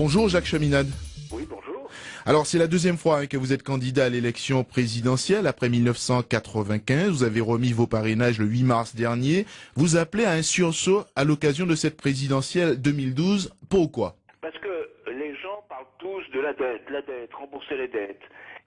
Bonjour Jacques Cheminade. Oui, bonjour. Alors c'est la deuxième fois que vous êtes candidat à l'élection présidentielle après 1995. Vous avez remis vos parrainages le 8 mars dernier. Vous appelez à un sursaut à l'occasion de cette présidentielle 2012. Pourquoi ? Parce que les gens parlent tous de la dette, rembourser les dettes.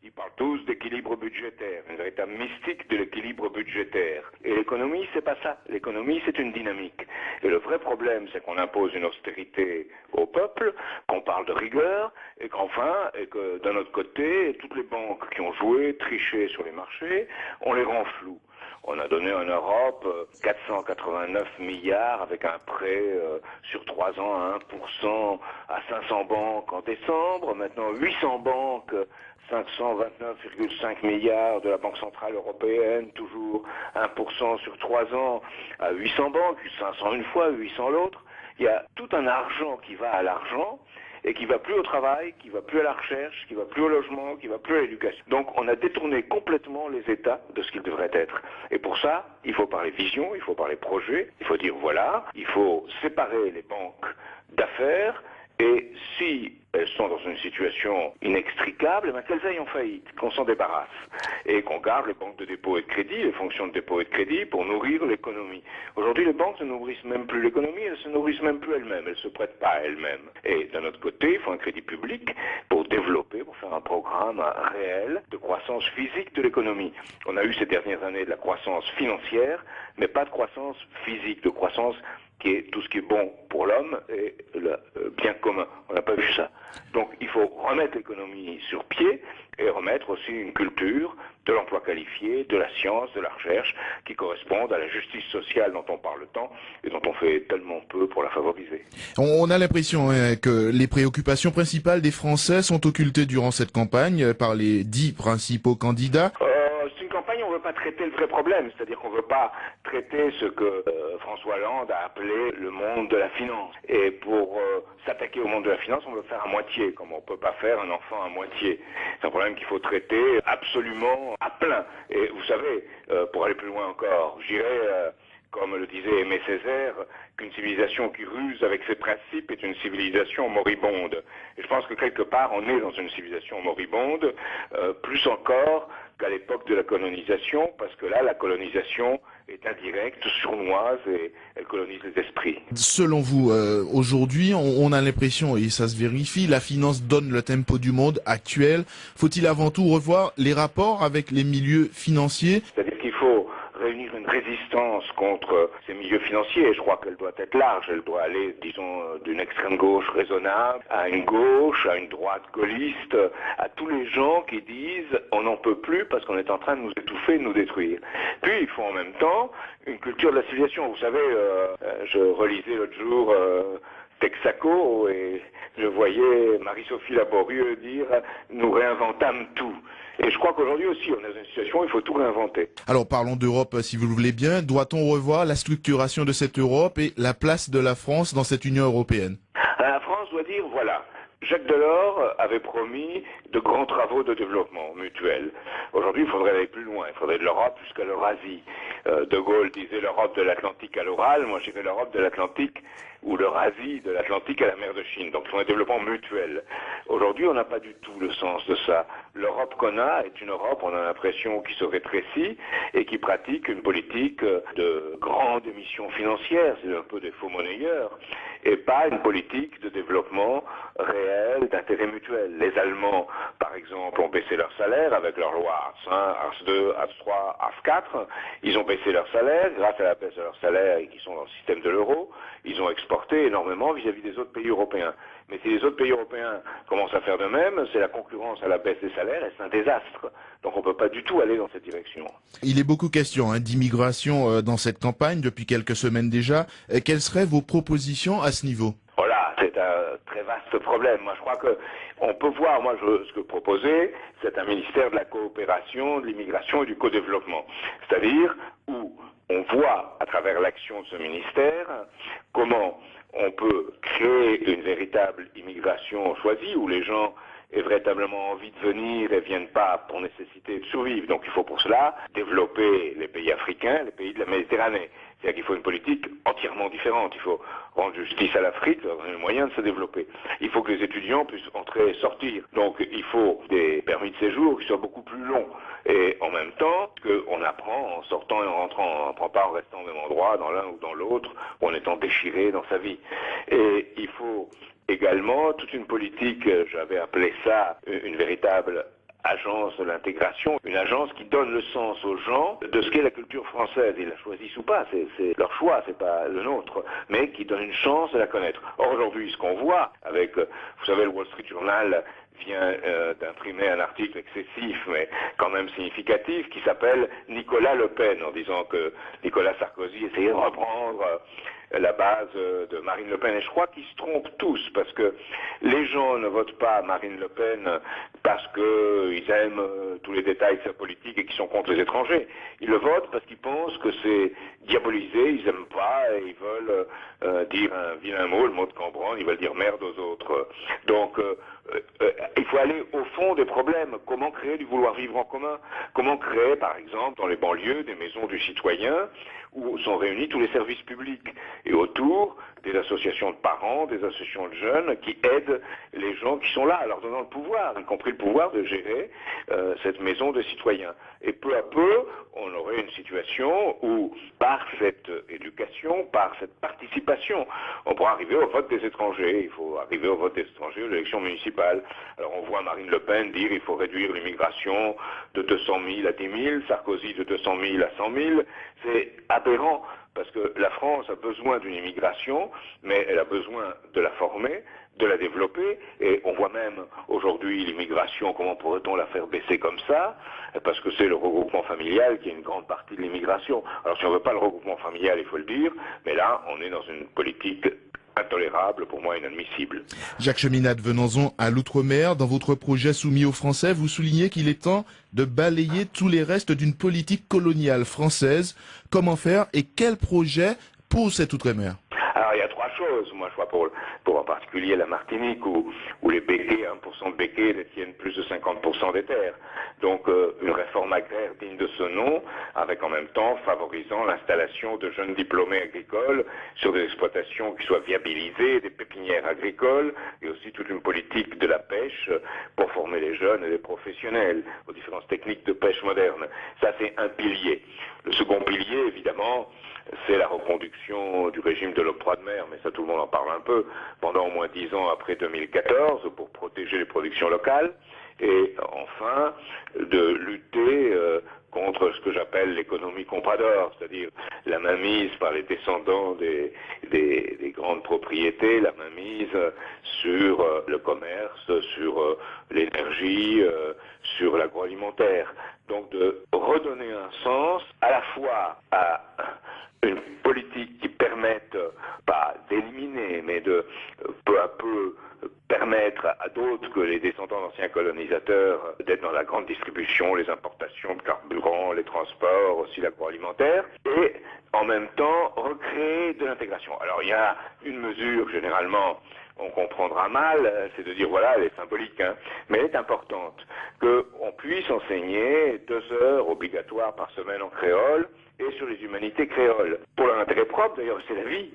Ils parlent tous d'équilibre budgétaire, une véritable mystique de l'équilibre budgétaire. Et l'économie, c'est pas ça. L'économie, c'est une dynamique. Et le vrai problème, c'est qu'on impose une austérité au peuple, qu'on parle de rigueur, et que d'un autre côté, toutes les banques qui ont joué, triché sur les marchés, on les rend floues. On a donné en Europe 489 milliards avec un prêt sur 3 ans à 1% à 500 banques en décembre. Maintenant 800 banques, 529,5 milliards de la Banque Centrale Européenne, toujours 1% sur 3 ans à 800 banques, 500 une fois, 800 l'autre. Il y a tout un argent qui va à l'argent et qui va plus au travail, qui va plus à la recherche, qui va plus au logement, qui va plus à l'éducation. Donc on a détourné complètement les États de ce qu'ils devraient être. Et pour ça, il faut parler vision, il faut parler projet, il faut dire voilà, il faut séparer les banques d'affaires, et si elles sont dans une situation inextricable, qu'elles aillent en faillite, qu'on s'en débarrasse, et qu'on garde les banques de dépôt et de crédit, les fonctions de dépôt et de crédit pour nourrir l'économie. Aujourd'hui, les banques ne nourrissent même plus l'économie, elles se nourrissent même plus elles-mêmes, elles se prêtent pas à elles-mêmes. Et d'un autre côté, il faut un crédit public pour développer, pour faire un programme réel de croissance physique de l'économie. On a eu ces dernières années de la croissance financière, mais pas de croissance physique, de croissance qui est tout ce qui est bon pour l'homme et le bien commun. On n'a pas vu ça. Donc il faut remettre l'économie sur pied et remettre aussi une culture de l'emploi qualifié, de la science, de la recherche, qui correspondent à la justice sociale dont on parle tant et dont on fait tellement peu pour la favoriser. On a l'impression que les préoccupations principales des Français sont occultées durant cette campagne par les 10 principaux candidats. C'est une campagne où on ne veut pas traiter le vrai problème, c'est-à-dire qu'on ne veut pas traiter ce que François Hollande a appelé le monde de la finance. Et pour s'attaquer au monde de la finance, on veut faire à moitié, comme on ne peut pas faire un enfant à moitié. C'est un problème qu'il faut traiter absolument à plein. Et vous savez, pour aller plus loin encore, je dirais, comme le disait Aimé Césaire, qu'une civilisation qui ruse avec ses principes est une civilisation moribonde. Et je pense que quelque part, on est dans une civilisation moribonde, plus encore qu'à l'époque de la colonisation, parce que là, la colonisation est indirecte, sournoise, et elle colonise les esprits. Selon vous, aujourd'hui, on a l'impression, et ça se vérifie, la finance donne le tempo du monde actuel. Faut-il avant tout revoir les rapports avec les milieux financiers ? C'est-à-dire qu'il faut réunir une résistance contre ces milieux financiers, et je crois qu'elle doit être large, elle doit aller, disons, d'une extrême gauche raisonnable à une gauche, à une droite gaulliste, à tous les gens qui disent on n'en peut plus parce qu'on est en train de nous étouffer, de nous détruire. Puis il faut en même temps une culture de la civilisation. Vous savez, je relisais l'autre jour Texaco et je voyais Marie-Sophie Laborieux dire « nous réinventâmes tout ». Et je crois qu'aujourd'hui aussi, on est dans une situation où il faut tout réinventer. Alors parlons d'Europe, si vous le voulez bien. Doit-on revoir la structuration de cette Europe et la place de la France dans cette Union européenne ? La France doit dire, voilà, Jacques Delors avait promis de grands travaux de développement mutuel. Aujourd'hui, il faudrait aller plus loin. Il faudrait de l'Europe jusqu'à l'Eurasie. De Gaulle disait l'Europe de l'Atlantique à l'Oral. Moi, je dirais l'Europe de l'Atlantique ou l'Eurasie de l'Atlantique à la mer de Chine. Donc, il faut un développement mutuel. Aujourd'hui, on n'a pas du tout le sens de ça. L'Europe qu'on a est une Europe, on a l'impression, qui se rétrécit et qui pratique une politique de grande émission financière. C'est un peu des faux monnayeurs. Et pas une politique de développement réel, d'intérêt mutuel. Les Allemands, par exemple, ont baissé leur salaire avec leur loi Hartz 1, Hartz 2, Hartz 3, Hartz 4. Ils ont baissé leur salaire, grâce à la baisse de leur salaire et qui sont dans le système de l'euro, ils ont exporté énormément vis-à-vis des autres pays européens. Mais si les autres pays européens commencent à faire de même, c'est la concurrence à la baisse des salaires et c'est un désastre. Donc on ne peut pas du tout aller dans cette direction. Il est beaucoup question d'immigration dans cette campagne depuis quelques semaines déjà. Quelles seraient vos propositions à ce niveau ? Voilà, c'est un très vaste problème. Moi, je crois que on peut voir, ce que proposer, c'est un ministère de la coopération, de l'immigration et du co-développement. C'est-à-dire où on voit, à travers l'action de ce ministère, comment on peut créer une véritable immigration choisie, où les gens aient véritablement envie de venir et viennent pas pour nécessité de survivre. Donc il faut pour cela développer les pays africains, les pays de la Méditerranée. C'est-à-dire qu'il faut une politique entièrement différente. Il faut rendre justice à l'Afrique, leur donner le moyen de se développer. Il faut que les étudiants puissent entrer et sortir. Donc il faut des permis de séjour qui soient beaucoup plus longs. Et en même temps, qu'on apprend en sortant et en rentrant. On n'apprend pas en restant au même endroit, dans l'un ou dans l'autre, ou en étant déchiré dans sa vie. Et il faut également toute une politique, j'avais appelé ça une véritable agence de l'intégration, une agence qui donne le sens aux gens de ce qu'est la culture française. Ils la choisissent ou pas, c'est leur choix, c'est pas le nôtre, mais qui donne une chance de la connaître. Or aujourd'hui, ce qu'on voit avec, vous savez, le Wall Street Journal vient d'imprimer un article excessif, mais quand même significatif, qui s'appelle Nicolas Le Pen, en disant que Nicolas Sarkozy essayait de reprendre la base de Marine Le Pen. Et je crois qu'ils se trompent tous, parce que les gens ne votent pas Marine Le Pen parce qu'ils aiment tous les détails de sa politique et qu'ils sont contre les étrangers. Ils le votent parce qu'ils pensent que c'est diabolisé, ils n'aiment pas et ils veulent dire un vilain mot, le mot de Cambronne, ils veulent dire merde aux autres. Donc il faut aller au fond des problèmes. Comment créer du vouloir vivre en commun? Comment créer, par exemple, dans les banlieues, des maisons du citoyen où sont réunis tous les services publics et autour des associations de parents, des associations de jeunes qui aident les gens qui sont là, en leur donnant le pouvoir, y compris le pouvoir de gérer cette maison de citoyens. Et peu à peu, on aurait une situation où, par cette éducation, par cette participation, on pourra arriver au vote des étrangers. Il faut arriver au vote des étrangers aux élections municipales. Alors on voit Marine Le Pen dire qu'il faut réduire l'immigration de 200 000 à 10 000, Sarkozy de 200 000 à 100 000. C'est aberrant, parce que la France a besoin d'une immigration, mais elle a besoin de la former, de la développer, et on voit même aujourd'hui l'immigration, comment pourrait-on la faire baisser comme ça? Parce que c'est le regroupement familial qui est une grande partie de l'immigration. Alors si on ne veut pas le regroupement familial, il faut le dire, mais là, on est dans une politique intolérable, pour moi inadmissible. Jacques Cheminade, venons-en à l'outre-mer. Dans votre projet soumis aux Français, vous soulignez qu'il est temps de balayer tous les restes d'une politique coloniale française. Comment faire et quel projet pour cet outre-mer? Alors il y a trois choses. Moi je vois pour en particulier la Martinique où les béquets, 1% de béquets détiennent plus de 50% des terres. Donc une réforme agraire digne de ce nom, avec en même temps favorisant l'installation de jeunes diplômés agricoles sur des exploitations qui soient viabilisées, des pépinières agricoles, et aussi toute une politique de la pêche pour former les jeunes et les professionnels aux différentes techniques de pêche moderne. Ça c'est un pilier. Le second pilier, évidemment, c'est la reconduction du régime de l'octroi de mer, mais ça tout le monde en parle un peu, pendant au moins 10 ans après 2014, pour protéger les productions locales, et enfin de lutter contre ce que j'appelle l'économie comprador, c'est-à-dire la mainmise par les descendants des grandes propriétés, la mainmise sur le commerce, sur l'énergie, sur l'agroalimentaire. Donc de redonner un sens à la fois à une politique qui permette, pas d'éliminer, mais de peu à peu permettre à d'autres que les descendants d'anciens colonisateurs d'être dans la grande distribution, les importations de carburant, les transports, aussi l'agroalimentaire, et en même temps recréer de l'intégration. Alors il y a une mesure, généralement, on comprendra mal, c'est de dire, voilà, elle est symbolique, hein, mais elle est importante, qu'on puisse enseigner 2 heures obligatoires par semaine en créole et sur les humanités créoles. Pour leur intérêt propre, d'ailleurs, c'est la vie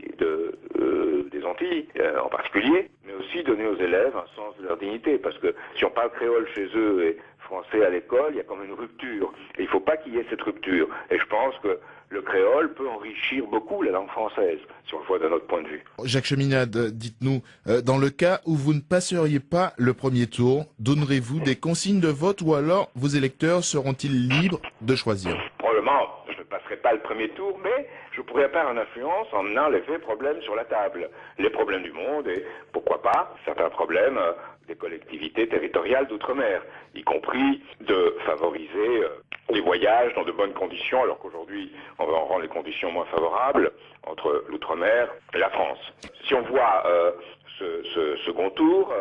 des Antilles en particulier, mais aussi donner aux élèves un sens de leur dignité, parce que si on parle créole chez eux et français à l'école, il y a comme une rupture, et il ne faut pas qu'il y ait cette rupture. Et je pense que le créole peut enrichir beaucoup la langue française, si on le voit d'un autre point de vue. Jacques Cheminade, dites-nous, dans le cas où vous ne passeriez pas le premier tour, donnerez-vous des consignes de vote ou alors vos électeurs seront-ils libres de choisir? Probablement, je ne passerai pas le premier tour, mais je pourrais faire une influence en menant les vrais problèmes sur la table. Les problèmes du monde et, pourquoi pas, certains problèmes des collectivités territoriales d'outre-mer, y compris de favoriser les voyages dans de bonnes conditions, alors qu'aujourd'hui, on va en rendre les conditions moins favorables entre l'outre-mer et la France. Si on voit ce second tour.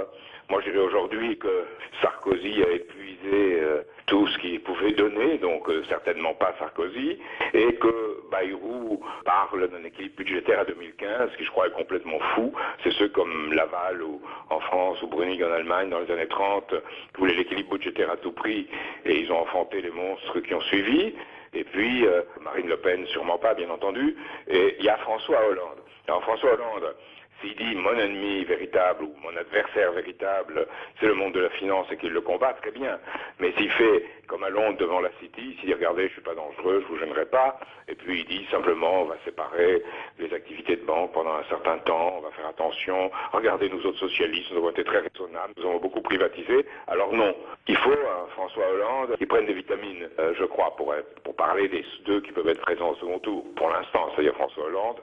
Moi, je dirais aujourd'hui que Sarkozy a épuisé tout ce qu'il pouvait donner, donc certainement pas Sarkozy, et que Bayrou parle d'un équilibre budgétaire à 2015, qui je crois est complètement fou. C'est ceux comme Laval ou en France ou Brüning en Allemagne dans les années 30 qui voulaient l'équilibre budgétaire à tout prix, et ils ont enfanté les monstres qui ont suivi. Et puis, Marine Le Pen, sûrement pas, bien entendu. Et il y a François Hollande. Alors, François Hollande, s'il dit mon ennemi véritable ou mon adversaire véritable, c'est le monde de la finance et qu'il le combat, très bien. Mais s'il fait comme à Londres devant la City, s'il dit regardez, je suis pas dangereux, je vous gênerai pas, et puis il dit simplement on va séparer les activités de banque pendant un certain temps, on va faire attention, regardez nous autres socialistes, nous avons été très raisonnables, nous avons beaucoup privatisé, alors non, il faut François Hollande qui prenne des vitamines, je crois, pour parler des deux qui peuvent être présents au second tour, pour l'instant, c'est-à-dire François Hollande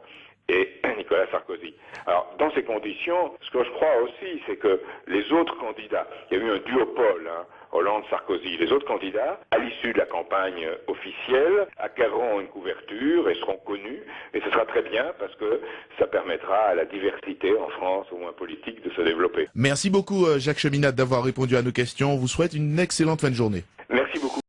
et Nicolas Sarkozy. Alors, dans ces conditions, ce que je crois aussi, c'est que les autres candidats, il y a eu un duopole, Hollande-Sarkozy, les autres candidats, à l'issue de la campagne officielle, acquerront une couverture et seront connus, et ce sera très bien parce que ça permettra à la diversité en France, au moins politique, de se développer. Merci beaucoup Jacques Cheminade d'avoir répondu à nos questions. On vous souhaite une excellente fin de journée. Merci beaucoup.